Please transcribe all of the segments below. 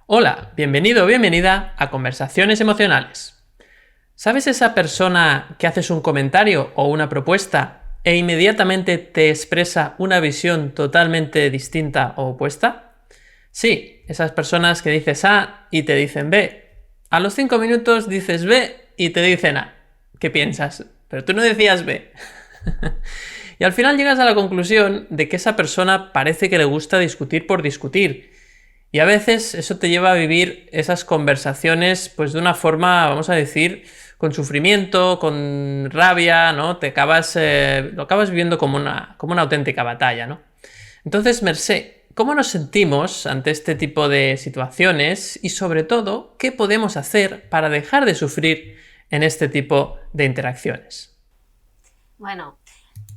Hola, bienvenido o bienvenida a Conversaciones Emocionales. ¿Sabes esa persona que haces un comentario o una propuesta e inmediatamente te expresa una visión totalmente distinta o opuesta? Sí, esas personas que dices A y te dicen B. A los 5 minutos dices B y te dicen A. ¿Qué piensas? Pero tú no decías B. Y al final llegas a la conclusión de que esa persona parece que le gusta discutir por discutir. Y a veces eso te lleva a vivir esas conversaciones pues de una forma, vamos a decir, con sufrimiento, con rabia, ¿no? Lo acabas viviendo como una auténtica batalla, ¿no? Entonces, Mercé, ¿cómo nos sentimos ante este tipo de situaciones? Y sobre todo, ¿qué podemos hacer para dejar de sufrir en este tipo de interacciones? Bueno,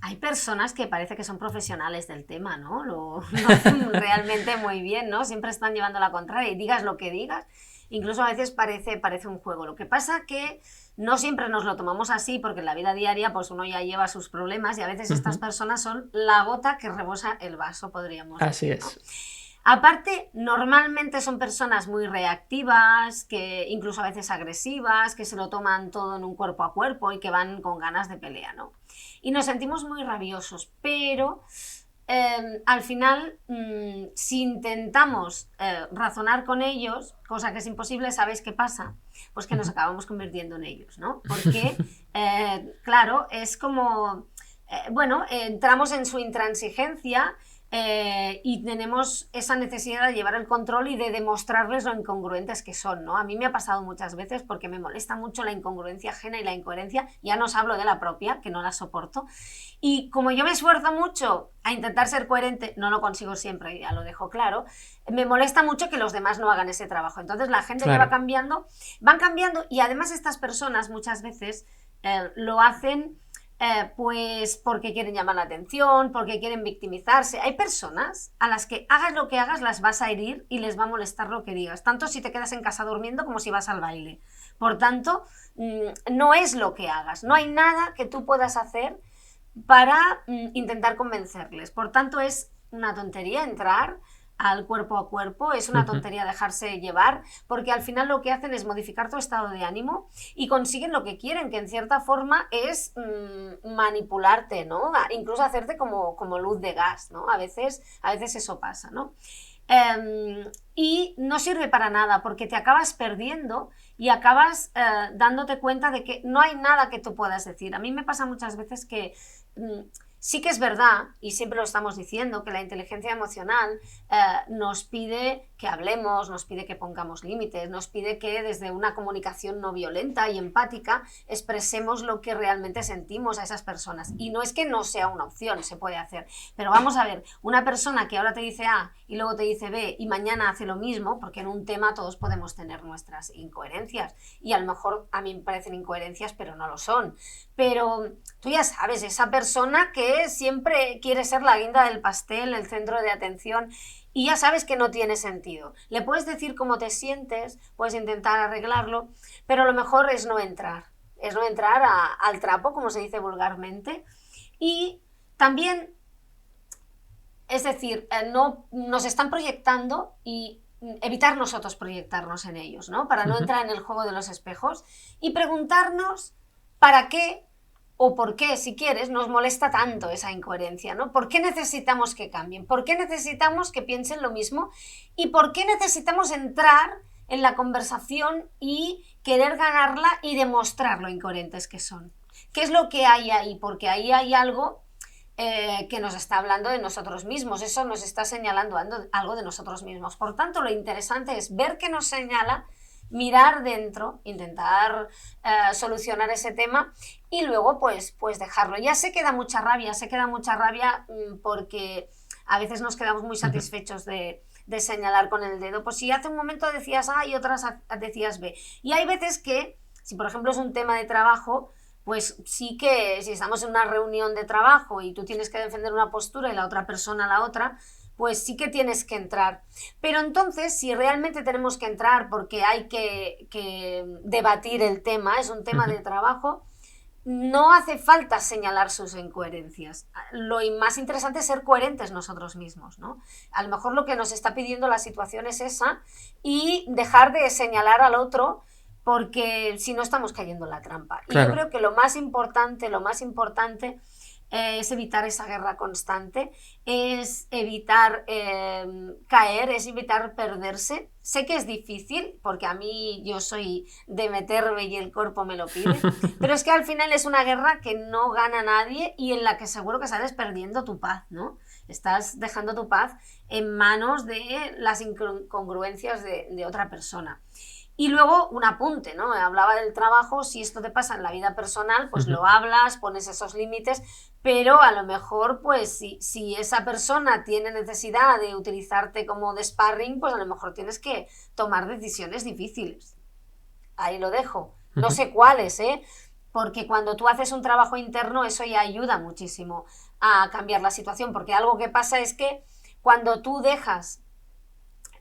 hay personas que parece que son profesionales del tema, ¿no? Lo hacen realmente muy bien, ¿no? Siempre están llevando la contraria y digas lo que digas. Incluso a veces parece un juego. Lo que pasa que no siempre nos lo tomamos así porque en la vida diaria pues uno ya lleva sus problemas y a veces estas personas son la gota que rebosa el vaso, podríamos Así decir, ¿no? es. Aparte, normalmente son personas muy reactivas, que incluso a veces agresivas, que se lo toman todo en un cuerpo a cuerpo y que van con ganas de pelea, ¿no? Y nos sentimos muy rabiosos, pero al final, si intentamos razonar con ellos, cosa que es imposible, ¿sabéis qué pasa? Pues que nos acabamos convirtiendo en ellos, ¿no? Porque, claro, es como, bueno, entramos en su intransigencia y tenemos esa necesidad de llevar el control y de demostrarles lo incongruentes que son, ¿no? A mí me ha pasado muchas veces porque me molesta mucho la incongruencia ajena y la incoherencia, ya no os hablo de la propia, que no la soporto, y como yo me esfuerzo mucho a intentar ser coherente, no lo consigo siempre, ya lo dejo claro, me molesta mucho que los demás no hagan ese trabajo. Entonces la gente que va Claro. cambiando, van cambiando y además estas personas muchas veces lo hacen pues porque quieren llamar la atención, porque quieren victimizarse. Hay personas a las que hagas lo que hagas las vas a herir y les va a molestar lo que digas, tanto si te quedas en casa durmiendo como si vas al baile. Por tanto, no es lo que hagas, no hay nada que tú puedas hacer para intentar convencerles. Por tanto, es una tontería entrar al cuerpo a cuerpo, es una tontería dejarse llevar, porque al final lo que hacen es modificar tu estado de ánimo y consiguen lo que quieren, que en cierta forma es manipularte, ¿no? Incluso hacerte como luz de gas, ¿no? A veces eso pasa, ¿no? Y no sirve para nada porque te acabas perdiendo y acabas dándote cuenta de que no hay nada que tú puedas decir. A mí me pasa muchas veces que sí que es verdad, y siempre lo estamos diciendo, que la inteligencia emocional nos pide que hablemos, nos pide que pongamos límites, nos pide que desde una comunicación no violenta y empática expresemos lo que realmente sentimos a esas personas. Y no es que no sea una opción, se puede hacer. Pero vamos a ver, una persona que ahora te dice A y luego te dice B y mañana hace lo mismo, porque en un tema todos podemos tener nuestras incoherencias. Y a lo mejor a mí me parecen incoherencias, pero no lo son. Pero tú ya sabes, esa persona que siempre quiere ser la guinda del pastel, el centro de atención, y ya sabes que no tiene sentido. Le puedes decir cómo te sientes, puedes intentar arreglarlo, pero lo mejor es no entrar. Es no entrar al trapo, como se dice vulgarmente. Y también, es decir, no nos están proyectando y evitar nosotros proyectarnos en ellos, ¿no? Para no entrar en el juego de los espejos y preguntarnos para qué o por qué, si quieres, nos molesta tanto esa incoherencia, ¿no? ¿Por qué necesitamos que cambien? ¿Por qué necesitamos que piensen lo mismo? ¿Y por qué necesitamos entrar en la conversación y querer ganarla y demostrar lo incoherentes que son? ¿Qué es lo que hay ahí? Porque ahí hay algo que nos está hablando de nosotros mismos, eso nos está señalando algo de nosotros mismos. Por tanto, lo interesante es ver qué nos señala, mirar dentro, intentar solucionar ese tema y luego pues dejarlo. Ya se queda mucha rabia porque a veces nos quedamos muy satisfechos de señalar con el dedo. Pues si hace un momento decías A y otras decías B. Y hay veces que, si por ejemplo es un tema de trabajo, pues sí que si estamos en una reunión de trabajo y tú tienes que defender una postura y la otra persona la otra, pues sí que tienes que entrar. Pero entonces, si realmente tenemos que entrar porque hay que debatir el tema, es un tema de trabajo, no hace falta señalar sus incoherencias. Lo más interesante es ser coherentes nosotros mismos, ¿no? A lo mejor lo que nos está pidiendo la situación es esa y dejar de señalar al otro porque si no estamos cayendo en la trampa. Claro. Y yo creo que lo más importante es evitar esa guerra constante, es evitar caer, es evitar perderse. Sé que es difícil, porque a mí yo soy de meterme y el cuerpo me lo pide, pero es que al final es una guerra que no gana nadie y en la que seguro que sales perdiendo tu paz, ¿no? Estás dejando tu paz en manos de las incongruencias de otra persona. Y luego un apunte, ¿no? Hablaba del trabajo, si esto te pasa en la vida personal, pues lo hablas, pones esos límites, pero a lo mejor, pues si esa persona tiene necesidad de utilizarte como de sparring, pues a lo mejor tienes que tomar decisiones difíciles. Ahí lo dejo. No sé cuáles, ¿eh? Porque cuando tú haces un trabajo interno, eso ya ayuda muchísimo a cambiar la situación, porque algo que pasa es que cuando tú dejas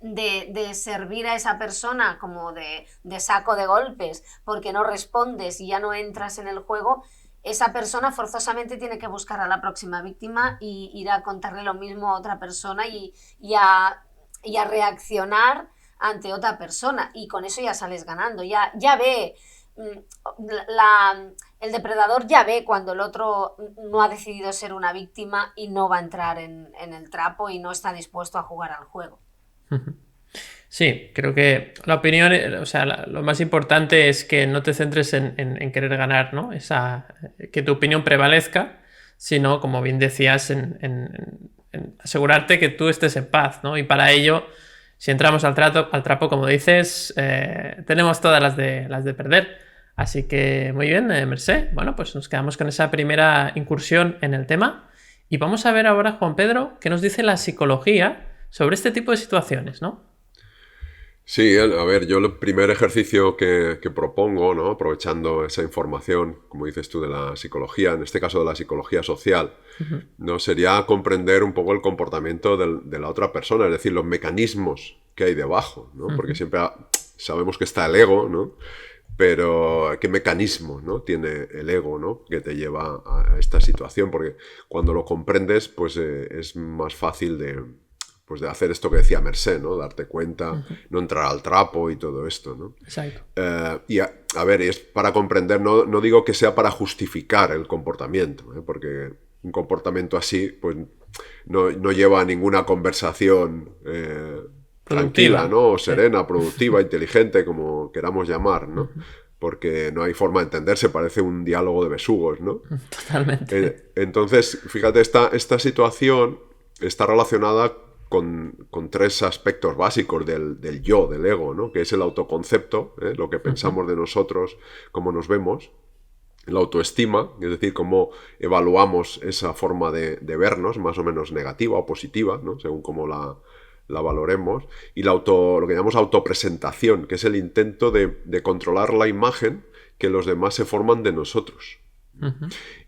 de servir a esa persona como de saco de golpes porque no respondes y ya no entras en el juego, esa persona forzosamente tiene que buscar a la próxima víctima y ir a contarle lo mismo a otra persona y a reaccionar ante otra persona, y con eso ya sales ganando, ya ve el depredador ya ve cuando el otro no ha decidido ser una víctima y no va a entrar en el trapo y no está dispuesto a jugar al juego. Sí, creo que la opinión, o sea, lo más importante es que no te centres en querer ganar, ¿no? Que tu opinión prevalezca, sino, como bien decías, en asegurarte que tú estés en paz, ¿no? Y para ello, si entramos al trapo, como dices, tenemos todas las de perder. Así que, muy bien, Mercè. Bueno, pues nos quedamos con esa primera incursión en el tema. Y vamos a ver ahora, Juan Pedro, qué nos dice la psicología sobre este tipo de situaciones, ¿no? Sí, a ver, yo el primer ejercicio que propongo, ¿no? Aprovechando esa información, como dices tú, de la psicología, en este caso de la psicología social, ¿no? Sería comprender un poco el comportamiento de la otra persona, es decir, los mecanismos que hay debajo, ¿no? Porque siempre sabemos que está el ego, ¿no? Pero ¿qué mecanismo, ¿no? tiene el ego, ¿no? que te lleva a esta situación? Porque cuando lo comprendes, pues es más fácil de hacer esto que decía Mercè, ¿no? Darte cuenta, no entrar al trapo y todo esto, ¿no? Exacto. Y a ver, es para comprender, no digo que sea para justificar el comportamiento, porque un comportamiento así pues no lleva a ninguna conversación tranquila, ¿no? O serena, productiva, inteligente, como queramos llamar, ¿no? Porque no hay forma de entenderse, parece un diálogo de besugos, ¿no? Totalmente. Entonces, fíjate, esta situación está relacionada con tres aspectos básicos del yo, del ego, ¿no? Que es el autoconcepto, lo que pensamos de nosotros, cómo nos vemos, la autoestima, es decir, cómo evaluamos esa forma de vernos, más o menos negativa o positiva, ¿no? Según cómo la valoremos, y lo que llamamos autopresentación, que es el intento de controlar la imagen que los demás se forman de nosotros.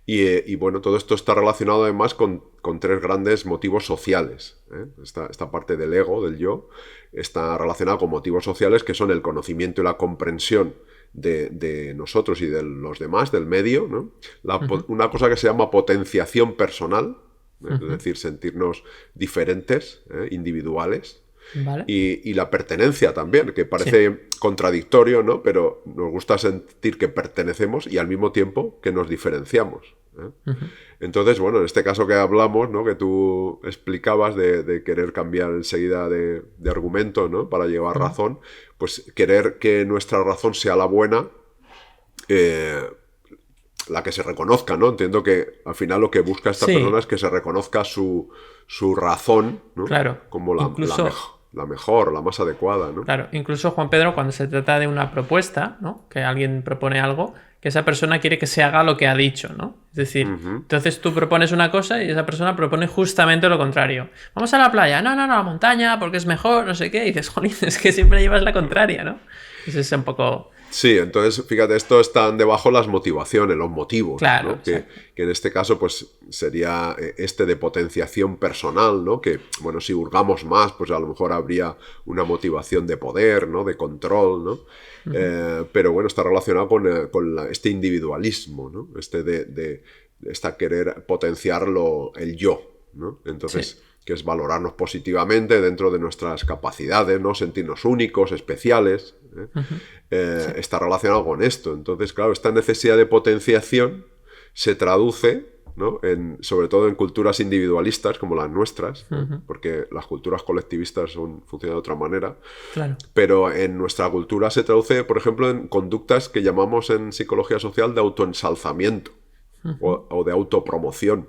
Y bueno, todo esto está relacionado además con tres grandes motivos sociales. Esta parte del ego, del yo, está relacionada con motivos sociales que son el conocimiento y la comprensión de nosotros y de los demás, del medio, ¿no? Una cosa que se llama potenciación personal, es decir, sentirnos diferentes, individuales. Vale. Y la pertenencia también, que parece contradictorio, ¿no? Pero nos gusta sentir que pertenecemos y al mismo tiempo que nos diferenciamos. Entonces, bueno, en este caso que hablamos, ¿no? Que tú explicabas de querer cambiar enseguida de argumento, ¿no? Para llevar razón, pues querer que nuestra razón sea la buena, la que se reconozca, ¿no? Entiendo que al final lo que busca esta persona es que se reconozca su razón, ¿no? Claro. Como la mejor, la más adecuada, ¿no? Claro, incluso, Juan Pedro, cuando se trata de una propuesta, ¿no? Que alguien propone algo, que esa persona quiere que se haga lo que ha dicho, ¿no? Es decir, entonces tú propones una cosa y esa persona propone justamente lo contrario. Vamos a la playa, no, a la montaña, porque es mejor, no sé qué, y dices, jolín, es que siempre llevas la contraria, ¿no? Ese es un poco Sí, entonces, fíjate, esto están debajo las motivaciones, los motivos, Claro, ¿no? Que en este caso, pues, sería este de potenciación personal, ¿no? Que, bueno, si hurgamos más, pues a lo mejor habría una motivación de poder, ¿no? De control, ¿no? Pero bueno, está relacionado con este individualismo, ¿no? Este de esta querer potenciarlo el yo, ¿no? Entonces... Sí. que es valorarnos positivamente dentro de nuestras capacidades, ¿no? Sentirnos únicos, especiales, ¿eh? Está relacionado con esto. Entonces, claro, esta necesidad de potenciación se traduce, ¿no? Sobre todo en culturas individualistas como las nuestras, ¿no? Porque las culturas colectivistas funcionan de otra manera, Claro. pero en nuestra cultura se traduce, por ejemplo, en conductas que llamamos en psicología social de autoensalzamiento o de autopromoción,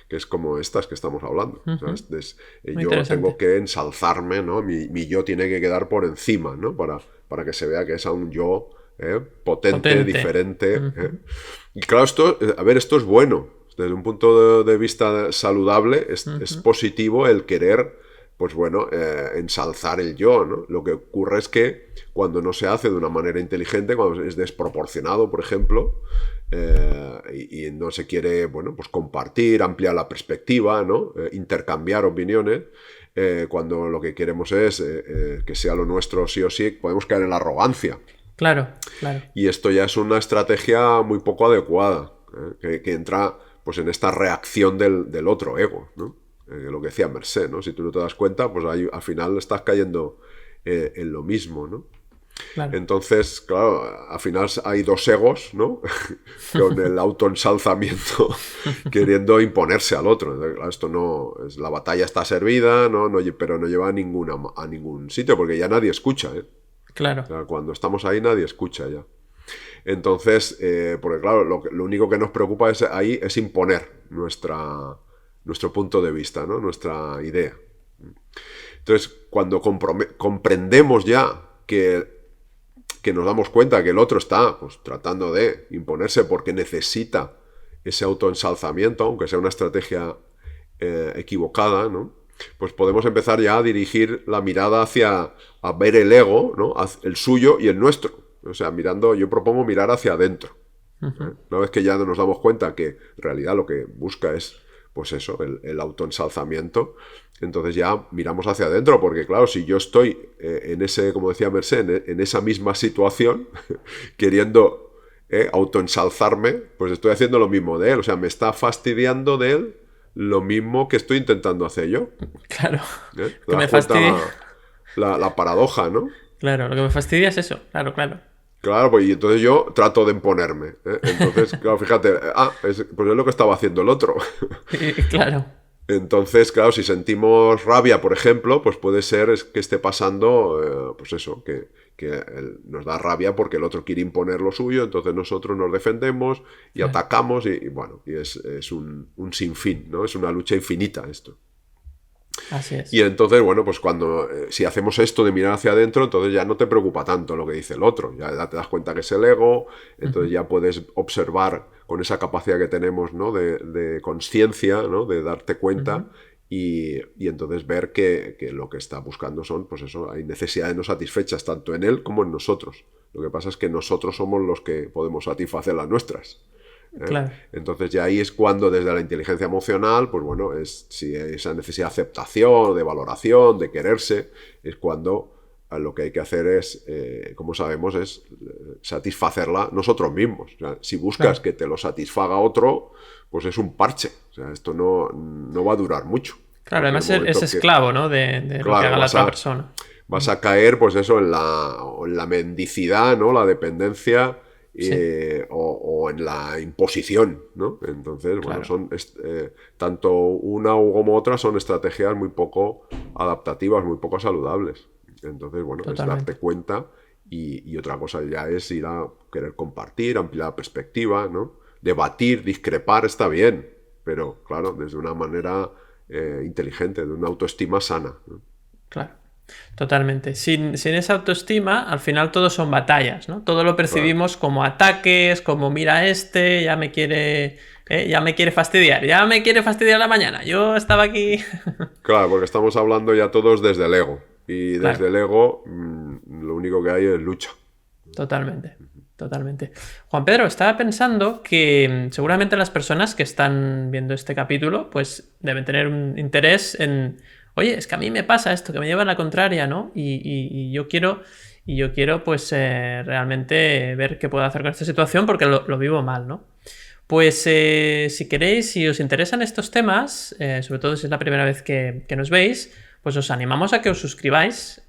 que es como estas que estamos hablando. ¿Sabes? Yo tengo que ensalzarme, ¿no? Mi yo tiene que quedar por encima, ¿no? Para que se vea que es un yo potente, diferente. Y claro, esto es bueno. Desde un punto de vista saludable, es positivo el querer, pues bueno, ensalzar el yo, ¿no? Lo que ocurre es que cuando no se hace de una manera inteligente, cuando es desproporcionado, por ejemplo, y no se quiere, bueno, pues compartir, ampliar la perspectiva, ¿no? Intercambiar opiniones, cuando lo que queremos es que sea lo nuestro sí o sí, podemos caer en la arrogancia. Claro, claro. Y esto ya es una estrategia muy poco adecuada, que entra pues en esta reacción del otro ego, ¿no? Lo que decía Mercé, ¿no? Si tú no te das cuenta, pues ahí, al final estás cayendo en lo mismo, ¿no? Claro. Entonces, claro, al final hay dos egos, ¿no? Con el autoensalzamiento queriendo imponerse al otro. Entonces, claro, esto no es, la batalla está servida, ¿no? Pero no lleva a ningún sitio, porque ya nadie escucha, ¿eh? Claro. O sea, cuando estamos ahí nadie escucha ya. Entonces, porque claro, lo único que nos preocupa ahí es imponer nuestro punto de vista, ¿no? Nuestra idea. Entonces, cuando comprendemos ya que nos damos cuenta que el otro está pues, tratando de imponerse porque necesita ese autoensalzamiento, aunque sea una estrategia equivocada, ¿no? Pues podemos empezar ya a dirigir la mirada a ver el ego, ¿no? El suyo y el nuestro. O sea, yo propongo mirar hacia adentro. Una vez que ya nos damos cuenta que en realidad lo que busca es, pues eso, el autoensalzamiento, entonces ya miramos hacia adentro, porque claro, si yo estoy en ese, como decía Mercé, en esa misma situación, queriendo autoensalzarme, pues estoy haciendo lo mismo de él. O sea, me está fastidiando de él lo mismo que estoy intentando hacer yo. Claro. Que me fastidia la paradoja, ¿no? Claro, lo que me fastidia es eso. Claro, claro. Claro, pues y entonces yo trato de imponerme. Entonces, claro, fíjate, pues es lo que estaba haciendo el otro. Claro. Entonces, claro, si sentimos rabia, por ejemplo, pues puede ser que esté pasando, pues eso, que nos da rabia porque el otro quiere imponer lo suyo, entonces nosotros nos defendemos y atacamos y bueno, y es un sinfín, ¿no? Es una lucha infinita esto. Así es. Y entonces, bueno, pues si hacemos esto de mirar hacia adentro, entonces ya no te preocupa tanto lo que dice el otro, ya te das cuenta que es el ego, entonces ya puedes observar con esa capacidad que tenemos, ¿no? de conciencia, ¿no? De darte cuenta y entonces ver que lo que está buscando son, pues eso, hay necesidades no satisfechas tanto en él como en nosotros. Lo que pasa es que nosotros somos los que podemos satisfacer las nuestras. Claro. Entonces ya ahí es cuando desde la inteligencia emocional, pues bueno, si esa necesidad de aceptación, de valoración, de quererse, es cuando lo que hay que hacer es, como sabemos, es satisfacerla nosotros mismos. O sea, si buscas que te lo satisfaga otro, pues es un parche. O sea, esto no va a durar mucho. Claro, además es esclavo, ¿no? De lo que haga la otra persona. Vas a caer, pues eso, en la mendicidad, ¿no? La dependencia. O en la imposición, ¿no? Entonces, bueno, son tanto una como otra son estrategias muy poco adaptativas, muy poco saludables. Entonces, bueno, es darte cuenta y otra cosa ya es ir a querer compartir, ampliar la perspectiva, ¿no? Debatir, discrepar está bien, pero claro, desde una manera inteligente, de una autoestima sana, ¿no? Claro. Totalmente. Sin esa autoestima, al final todo son batallas, ¿no? Todo lo percibimos como ataques, como mira ya me quiere fastidiar, ya me quiere fastidiar la mañana. Yo estaba aquí. Claro, porque estamos hablando ya todos desde el ego. Y desde el ego lo único que hay es lucha. Totalmente, totalmente. Juan Pedro, estaba pensando que seguramente las personas que están viendo este capítulo pues deben tener un interés en, oye, es que a mí me pasa esto, que me lleva a la contraria, ¿no? Y yo quiero pues realmente ver qué puedo hacer con esta situación porque lo vivo mal, ¿no? Pues si queréis, si os interesan estos temas, sobre todo si es la primera vez que nos veis, pues os animamos a que os suscribáis,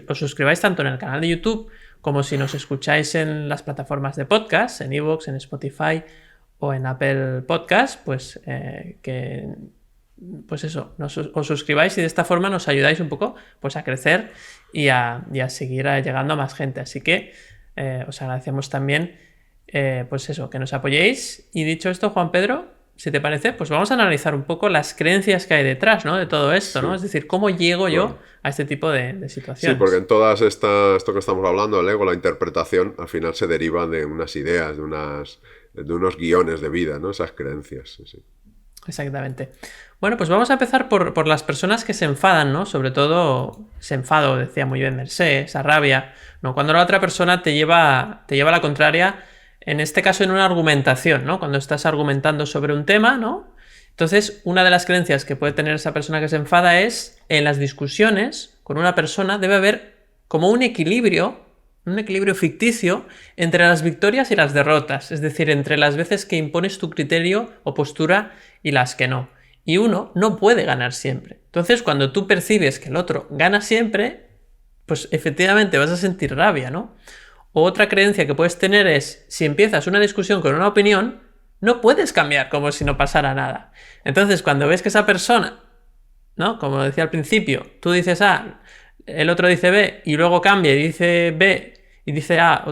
os suscribáis tanto en el canal de YouTube como si nos escucháis en las plataformas de podcast, en iVoox, en Spotify o en Apple Podcast, pues pues eso, os suscribáis y de esta forma nos ayudáis un poco pues a crecer y a seguir llegando a más gente. Así que os agradecemos también pues eso, que nos apoyéis. Y dicho esto, Juan Pedro, si te parece, pues vamos a analizar un poco las creencias que hay detrás, ¿no? De todo esto, ¿no? Es decir, cómo llego yo a este tipo de situaciones. Sí, porque en todas esto que estamos hablando, el ego, la interpretación, al final se deriva de unas ideas, de unos guiones de vida, ¿no? Esas creencias. Sí. Exactamente. Bueno, pues vamos a empezar por las personas que se enfadan, ¿no? Sobre todo ese enfado, decía muy bien Mercé, esa rabia, ¿no? Cuando la otra persona te lleva a la contraria, en este caso en una argumentación, ¿no? Cuando estás argumentando sobre un tema, ¿no? Entonces, una de las creencias que puede tener esa persona que se enfada es, en las discusiones con una persona debe haber como un equilibrio ficticio entre las victorias y las derrotas, es decir, entre las veces que impones tu criterio o postura y las que no. Y uno no puede ganar siempre. Entonces, cuando tú percibes que el otro gana siempre, pues efectivamente vas a sentir rabia, ¿no? O otra creencia que puedes tener es, si empiezas una discusión con una opinión, no puedes cambiar como si no pasara nada. Entonces, cuando ves que esa persona, ¿no? Como decía al principio, tú dices A, el otro dice B, y luego cambia y dice B, y dice A,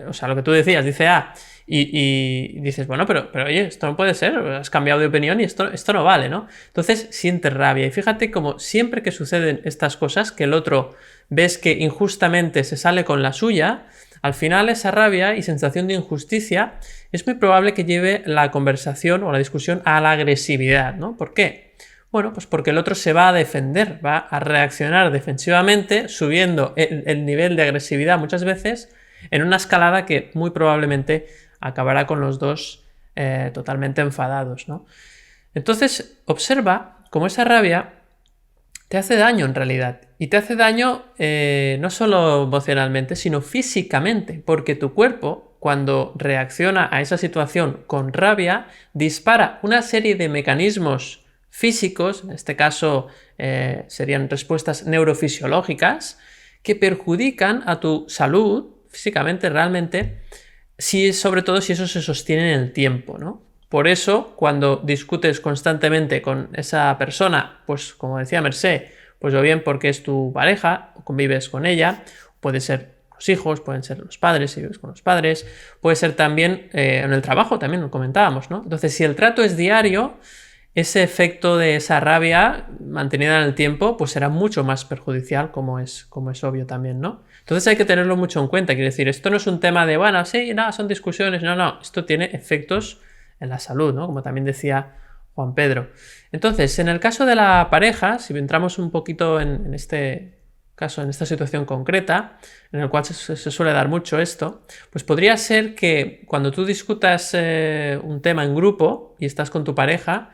o sea, lo que tú decías, dice A, y dices, bueno, pero oye, esto no puede ser, has cambiado de opinión y esto no vale, ¿no? Entonces sientes rabia. Y fíjate como siempre que suceden estas cosas, que el otro ves que injustamente se sale con la suya, al final esa rabia y sensación de injusticia es muy probable que lleve la conversación o la discusión a la agresividad, ¿no? ¿Por qué? Bueno, pues porque el otro se va a defender, va a reaccionar defensivamente, subiendo el nivel de agresividad muchas veces en una escalada que muy probablemente acabará con los dos totalmente enfadados, ¿no? Entonces, observa cómo esa rabia te hace daño en realidad. Y te hace daño no solo emocionalmente, sino físicamente, porque tu cuerpo, cuando reacciona a esa situación con rabia, dispara una serie de mecanismos físicos, en este caso serían respuestas neurofisiológicas, que perjudican a tu salud físicamente realmente, sobre todo si eso se sostiene en el tiempo, ¿no? Por eso, cuando discutes constantemente con esa persona, pues como decía Mercé, pues o bien porque es tu pareja, o convives con ella, puede ser los hijos, pueden ser los padres, si vives con los padres, puede ser también en el trabajo, también lo comentábamos, ¿no? Entonces, si el trato es diario, ese efecto de esa rabia mantenida en el tiempo, pues será mucho más perjudicial, como es obvio también, ¿no? Entonces hay que tenerlo mucho en cuenta, quiere decir, esto no es un tema de, bueno, sí, no, son discusiones, no, esto tiene efectos en la salud, ¿no? Como también decía Juan Pedro. Entonces, en el caso de la pareja, si entramos un poquito en este caso, en esta situación concreta, en el cual se suele dar mucho esto, pues podría ser que cuando tú discutas un tema en grupo y estás con tu pareja,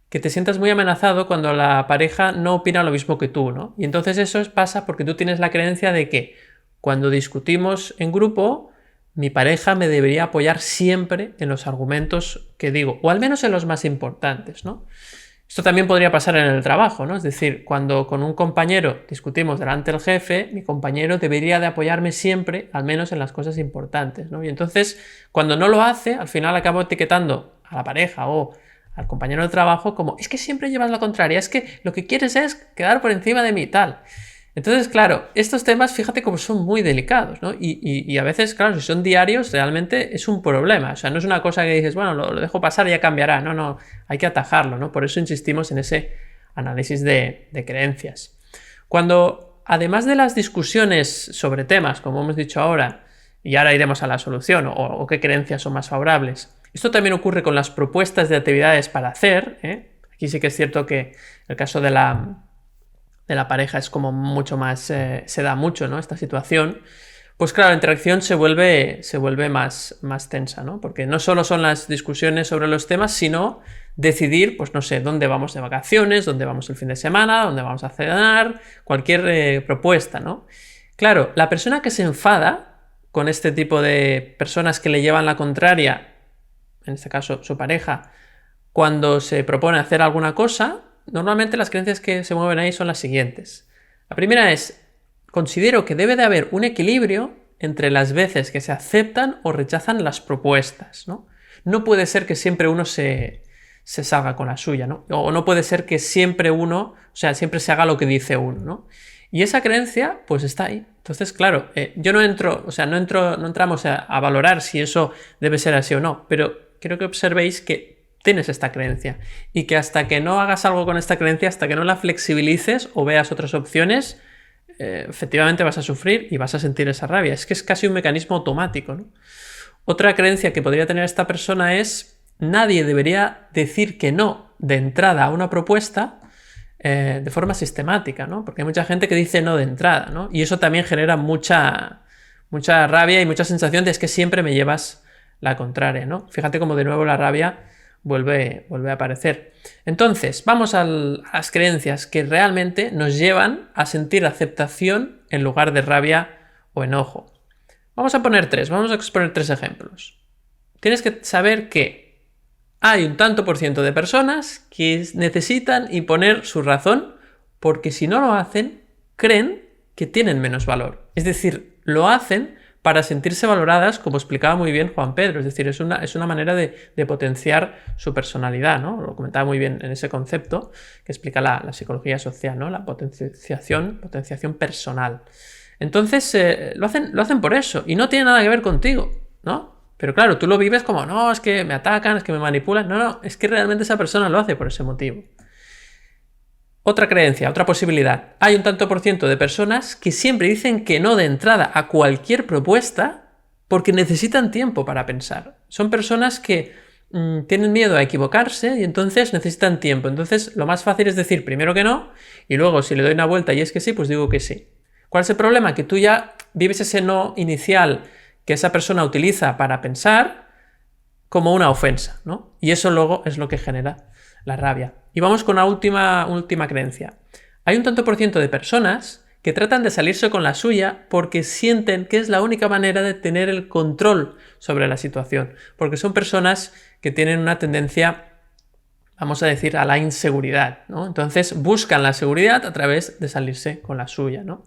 que te sientas muy amenazado cuando la pareja no opina lo mismo que tú, ¿no? Y entonces eso pasa porque tú tienes la creencia de que cuando discutimos en grupo, mi pareja me debería apoyar siempre en los argumentos que digo, o al menos en los más importantes, ¿no? Esto también podría pasar en el trabajo, ¿no? Es decir, cuando con un compañero discutimos delante del jefe, mi compañero debería de apoyarme siempre, al menos en las cosas importantes, ¿no? Y entonces, cuando no lo hace, al final acabo etiquetando a la pareja o al compañero de trabajo como, es que siempre llevas la contraria, es que lo que quieres es quedar por encima de mí y tal. Entonces, claro, estos temas, fíjate cómo son muy delicados, ¿no? Y a veces, claro, si son diarios, realmente es un problema. O sea, no es una cosa que dices, bueno, lo dejo pasar y ya cambiará. No, hay que atajarlo, ¿no? Por eso insistimos en ese análisis de creencias. Cuando, además de las discusiones sobre temas, como hemos dicho ahora, y ahora iremos a la solución, o qué creencias son más favorables, esto también ocurre con las propuestas de actividades para hacer, ¿eh? Aquí sí que es cierto que el caso de la pareja es como mucho más, se da mucho, ¿no? Esta situación, Pues claro, la interacción se vuelve más tensa, ¿no? Porque no solo son las discusiones sobre los temas, sino decidir, pues no sé, dónde vamos de vacaciones, dónde vamos el fin de semana, dónde vamos a cenar, cualquier propuesta, ¿no? Claro, la persona que se enfada con este tipo de personas que le llevan la contraria, en este caso su pareja, cuando se propone hacer alguna cosa, normalmente las creencias que se mueven ahí son las siguientes. La primera es: considero que debe de haber un equilibrio entre las veces que se aceptan o rechazan las propuestas, ¿no? No puede ser que siempre uno se salga con la suya, ¿no? O no puede ser que siempre siempre se haga lo que dice uno, ¿no? Y esa creencia, pues está ahí. Entonces, claro, yo no entramos a valorar si eso debe ser así o no, pero quiero que observéis que tienes esta creencia y que hasta que no hagas algo con esta creencia, hasta que no la flexibilices o veas otras opciones, efectivamente vas a sufrir y vas a sentir esa rabia. Es que es casi un mecanismo automático, ¿no? Otra creencia que podría tener esta persona es: nadie debería decir que no de entrada a una propuesta de forma sistemática, ¿no? Porque hay mucha gente que dice no de entrada, ¿no? Y eso también genera mucha rabia y mucha sensación de es que siempre me llevas la contraria, ¿no? Fíjate cómo de nuevo la rabia vuelve a aparecer. Entonces, vamos a las creencias que realmente nos llevan a sentir aceptación en lugar de rabia o enojo. Vamos a exponer 3 ejemplos. Tienes que saber que hay un tanto por ciento de personas que necesitan imponer su razón porque si no lo hacen, creen que tienen menos valor. Es decir, lo hacen para sentirse valoradas, como explicaba muy bien Juan Pedro. Es decir, es una manera de potenciar su personalidad, ¿no? Lo comentaba muy bien en ese concepto que explica la psicología social, ¿no? La potenciación personal. Entonces, lo hacen por eso y no tiene nada que ver contigo, ¿no? Pero claro, tú lo vives como: no, es que me atacan, es que me manipulan. No, es que realmente esa persona lo hace por ese motivo. Otra creencia, otra posibilidad. Hay un tanto por ciento de personas que siempre dicen que no de entrada a cualquier propuesta porque necesitan tiempo para pensar. Son personas que tienen miedo a equivocarse y entonces necesitan tiempo. Entonces lo más fácil es decir primero que no y luego si le doy una vuelta y es que sí, pues digo que sí. ¿Cuál es el problema? Que tú ya vives ese no inicial que esa persona utiliza para pensar como una ofensa, ¿no? Y eso luego es lo que genera la rabia. Y vamos con la última creencia. Hay un tanto por ciento de personas que tratan de salirse con la suya porque sienten que es la única manera de tener el control sobre la situación. Porque son personas que tienen una tendencia, vamos a decir, a la inseguridad, ¿no? Entonces buscan la seguridad a través de salirse con la suya, ¿no?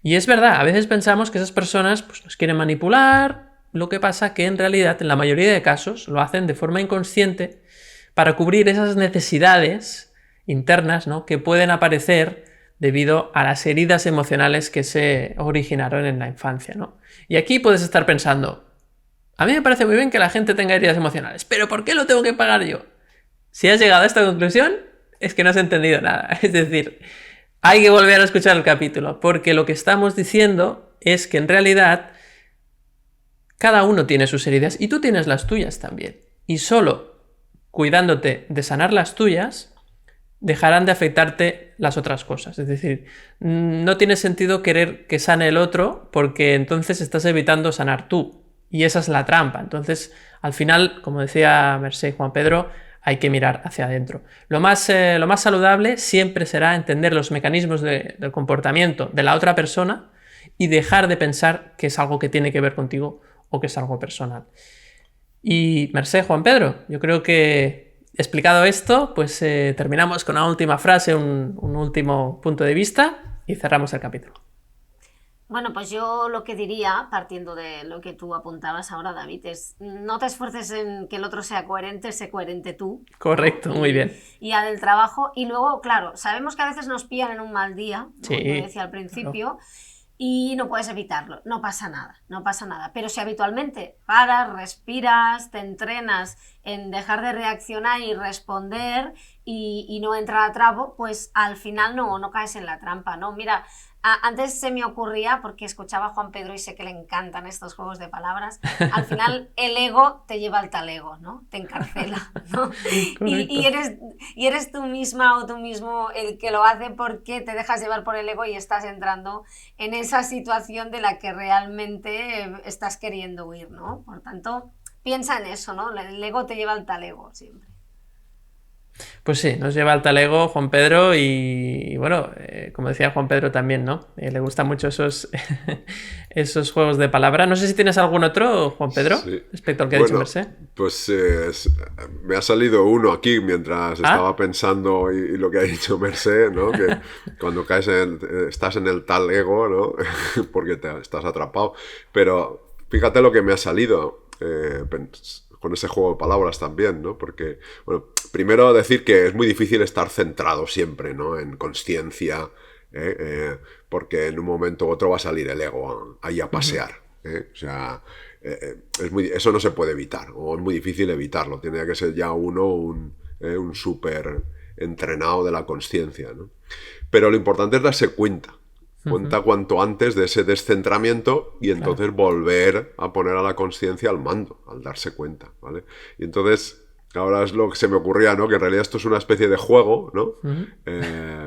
Y es verdad, a veces pensamos que esas personas pues, nos quieren manipular, lo que pasa que en realidad en la mayoría de casos lo hacen de forma inconsciente para cubrir esas necesidades internas, ¿no? Que pueden aparecer debido a las heridas emocionales que se originaron en la infancia, ¿no? Y aquí puedes estar pensando: a mí me parece muy bien que la gente tenga heridas emocionales, pero ¿por qué lo tengo que pagar yo? Si has llegado a esta conclusión, es que no has entendido nada. Es decir, hay que volver a escuchar el capítulo, porque lo que estamos diciendo es que en realidad cada uno tiene sus heridas y tú tienes las tuyas también. Y solo cuidándote de sanar las tuyas, dejarán de afectarte las otras cosas. Es decir, no tiene sentido querer que sane el otro porque entonces estás evitando sanar tú. Y esa es la trampa. Entonces, al final, como decía Mercé y Juan Pedro, hay que mirar hacia adentro. Lo más saludable siempre será entender los mecanismos del comportamiento de la otra persona y dejar de pensar que es algo que tiene que ver contigo o que es algo personal. Y Mercé, Juan Pedro, yo creo que explicado esto, pues terminamos con una última frase, un último punto de vista y cerramos el capítulo. Bueno, pues yo lo que diría, partiendo de lo que tú apuntabas ahora, David, es no te esfuerces en que el otro sea coherente, sé coherente tú. Correcto, muy bien. Y haz el trabajo. Y luego, claro, sabemos que a veces nos pillan en un mal día, ¿no? Sí, Como decía al principio, claro. Y no puedes evitarlo, no pasa nada. Pero si habitualmente paras, respiras, te entrenas en dejar de reaccionar y responder, y no entra a trabo, pues al final no caes en la trampa, ¿no? Mira, antes se me ocurría, porque escuchaba a Juan Pedro y sé que le encantan estos juegos de palabras, al final el ego te lleva al talego, ¿no? Te encarcela, ¿no? Y eres tú misma o tú mismo el que lo hace porque te dejas llevar por el ego y estás entrando en esa situación de la que realmente estás queriendo huir, ¿no? Por tanto, piensa en eso, ¿no? El ego te lleva al talego siempre. Pues sí, nos lleva al talego Juan Pedro y bueno, como decía Juan Pedro también, ¿no? Le gustan mucho esos juegos de palabra. No sé si tienes algún otro, Juan Pedro, Sí. respecto al que ha dicho Mercé. Pues me ha salido uno aquí mientras estaba pensando y lo que ha dicho Mercé, ¿no? Que cuando estás en el talego, ¿no? Porque estás atrapado. Pero fíjate lo que me ha salido. Con ese juego de palabras también, ¿no? Porque, bueno, primero decir que es muy difícil estar centrado siempre, ¿no? En consciencia, porque en un momento u otro va a salir el ego ahí a pasear, O sea, eso no se puede evitar, o es muy difícil evitarlo. Tiene que ser ya uno un súper entrenado de la consciencia, ¿no? Pero lo importante es darse cuenta cuanto antes de ese descentramiento y entonces volver a poner a la conciencia al mando, al darse cuenta, ¿vale? Y entonces, ahora es lo que se me ocurría, ¿no? Que en realidad esto es una especie de juego, ¿no?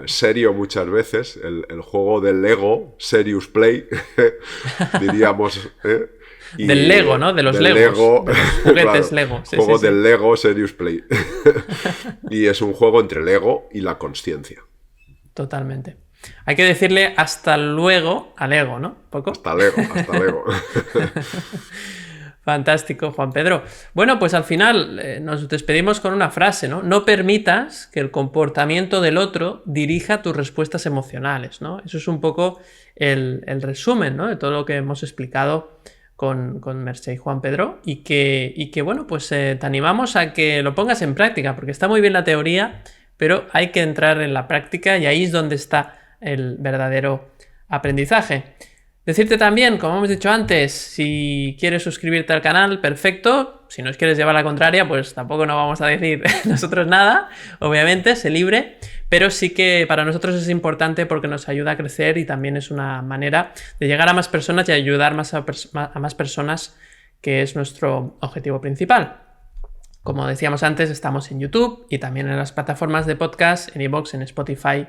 Serio muchas veces, el juego del ego, Serious Play, diríamos, Y del Lego, ¿no? De los Legos. Lego, de los juguetes claro, Lego. Sí, juego sí, del Lego, Serious Play. Y es un juego entre el ego y la consciencia. Totalmente. Hay que decirle hasta luego al ego, ¿no? ¿Poco? Hasta luego. Fantástico, Juan Pedro. Bueno, pues al final nos despedimos con una frase, ¿no? No permitas que el comportamiento del otro dirija tus respuestas emocionales, ¿no? Eso es un poco el resumen, ¿no? De todo lo que hemos explicado con Mercé y Juan Pedro y que bueno, pues te animamos a que lo pongas en práctica, porque está muy bien la teoría, pero hay que entrar en la práctica y ahí es donde está el verdadero aprendizaje. Decirte también, como hemos dicho antes, si quieres suscribirte al canal, perfecto. Si nos quieres llevar la contraria, pues tampoco nos vamos a decir nosotros nada. Obviamente, sé libre. Pero sí que para nosotros es importante porque nos ayuda a crecer y también es una manera de llegar a más personas y ayudar a más personas, que es nuestro objetivo principal. Como decíamos antes, estamos en YouTube y también en las plataformas de podcast, en iVoox, en Spotify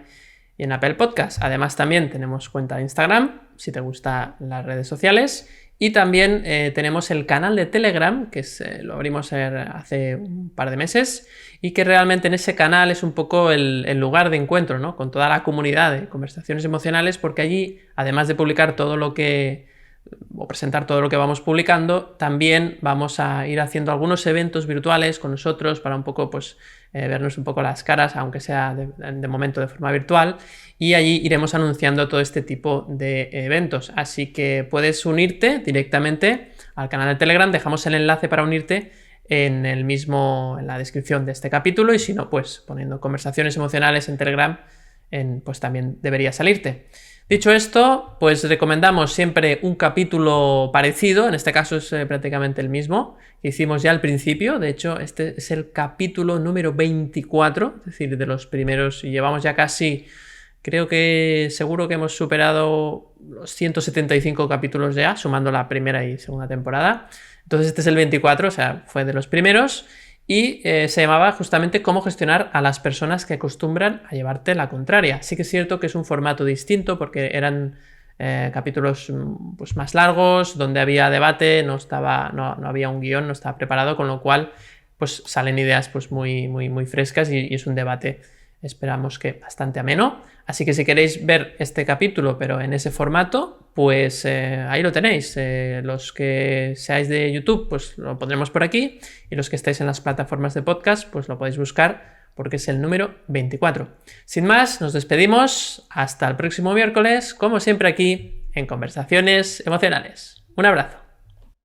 y en Apple Podcast. Además también tenemos cuenta de Instagram, si te gustan las redes sociales. Y también tenemos el canal de Telegram, que lo abrimos hace un par de meses, y que realmente en ese canal es un poco el lugar de encuentro, ¿no? Con toda la comunidad de conversaciones emocionales, porque allí, además de publicar o presentar todo lo que vamos publicando, también vamos a ir haciendo algunos eventos virtuales con nosotros para un poco, pues, vernos un poco las caras, aunque sea de momento de forma virtual, y allí iremos anunciando todo este tipo de eventos. Así que puedes unirte directamente al canal de Telegram, dejamos el enlace para unirte en la descripción de este capítulo, y si no, pues poniendo conversaciones emocionales en Telegram, pues también debería salirte. Dicho esto, pues recomendamos siempre un capítulo parecido, en este caso es prácticamente el mismo, que hicimos ya al principio. De hecho, este es el capítulo número 24, es decir, de los primeros, y llevamos ya casi, creo que seguro que hemos superado los 175 capítulos ya, sumando la primera y segunda temporada. Entonces este es el 24, o sea, fue de los primeros. Y se llamaba justamente cómo gestionar a las personas que acostumbran a llevarte la contraria. Sí que es cierto que es un formato distinto porque eran capítulos pues, más largos, donde había debate, no había un guión, no estaba preparado, con lo cual pues, salen ideas pues, muy, muy, muy frescas y es un debate, esperamos que bastante ameno. Así que si queréis ver este capítulo, pero en ese formato, pues ahí lo tenéis. Los que seáis de YouTube, pues lo pondremos por aquí. Y los que estáis en las plataformas de podcast, pues lo podéis buscar porque es el número 24. Sin más, nos despedimos. Hasta el próximo miércoles, como siempre aquí en Conversaciones Emocionales. Un abrazo.